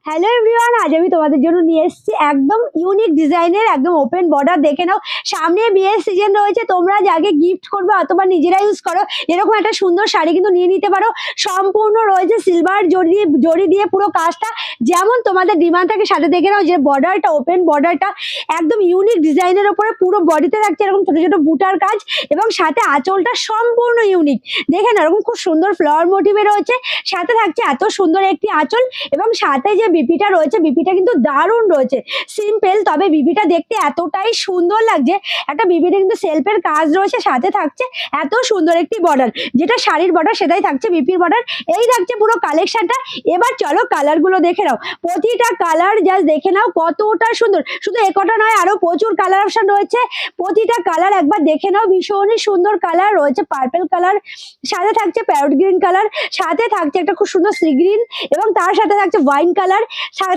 Hello everyone, আজ আমি তোমাদের জন্য নিয়ে এসেছি একদম ইউনিক ডিজাইনের একদম ওপেন বর্ডার। দেখে নাও, সামনে বিয়ের সিজন রয়েছে, তোমরা যাকে গিফট করবে অথবা নিজেরা ইউজ করো এরকম একটা সুন্দর শাড়ি কিন্তু নিয়ে নিতে পারো। সম্পূর্ণ রয়েছে সিলভার জড়ি দিয়ে পুরো কাজটা যেমন তোমাদের ডিমান্ড থাকে। সাথে দেখে নাও যে বর্ডারটা, ওপেন বর্ডারটা একদম ইউনিক ডিজাইনের ওপরে পুরো বডিতে থাকছে এরকম ছোট ছোট বুটার কাজ, এবং সাথে আঁচলটা সম্পূর্ণ ইউনিক। দেখে না, এরকম খুব সুন্দর ফ্লাওয়ার মোটিভে রয়েছে, সাথে থাকছে এত সুন্দর একটি আঁচল, এবং সাথে যে বিপিটা রয়েছে বিপিটা কিন্তু দারুণ রয়েছে। সিম্পল, তবে বিপিটা দেখতে এতটাই সুন্দর লাগছে। একটা বিপিতে কিন্তু সেলফের কাজ রয়েছে, সাথে থাকছে এত সুন্দর একটি বর্ডার, যেটা শাড়ির বর্ডার সেটাই থাকছে বিপির বর্ডার। এই থাকছে পুরো কালেকশনটা। এবার চলো কালার গুলো দেখে নাও, প্রতিটা কালার জাস্ট দেখে নাও কতটা সুন্দর। শুধু একটা নয়, আরো প্রচুর কালার অপশন রয়েছে। প্রতিটা কালার একবার দেখে নাও, ভীষণই সুন্দর কালার রয়েছে। পার্পল কালার, সাথে থাকছে প্যারট গ্রিন কালার, সাথে থাকছে একটা খুব সুন্দর সি গ্রিন, এবং তার সাথে থাকছে ওয়াইন কালার,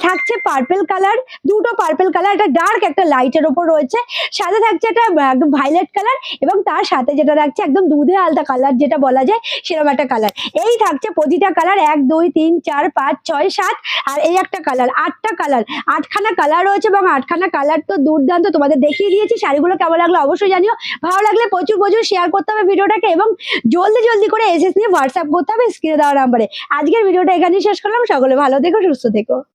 থাকছে পার্পল কালার, দুটো পার্পল কালার, একটা ডার্ক একটা লাইটের ওপর রয়েছে, সাথে থাকছে একটা একদম ভাইলেট কালার, এবং তার সাথে যেটা থাকছে একদম দুধে আলতা কালার যেটা বলা যায় সেরকম একটা কালার। এই থাকছে প্রতিটা কালার 1 2 3 4 5 6 7, আর এই একটা কালার, 8টা কালার, 8খানা কালার রয়েছে, এবং 8খানা কালার তো দুর্দান্ত। তোমাদের দেখিয়ে দিয়েছি, শাড়িগুলো কেমন লাগলো অবশ্যই জানিও। ভালো লাগলে প্রচুর প্রচুর শেয়ার করতে হবে ভিডিওটাকে, এবং জলদি জলদি করে এসএস নিয়ে হোয়াটসঅ্যাপ করতে হবে স্ক্রিনে দেওয়া নাম্বারে। আজকের ভিডিওটা এখানেই শেষ করলাম। সকলে ভালো থেকো, সুস্থ থেকো।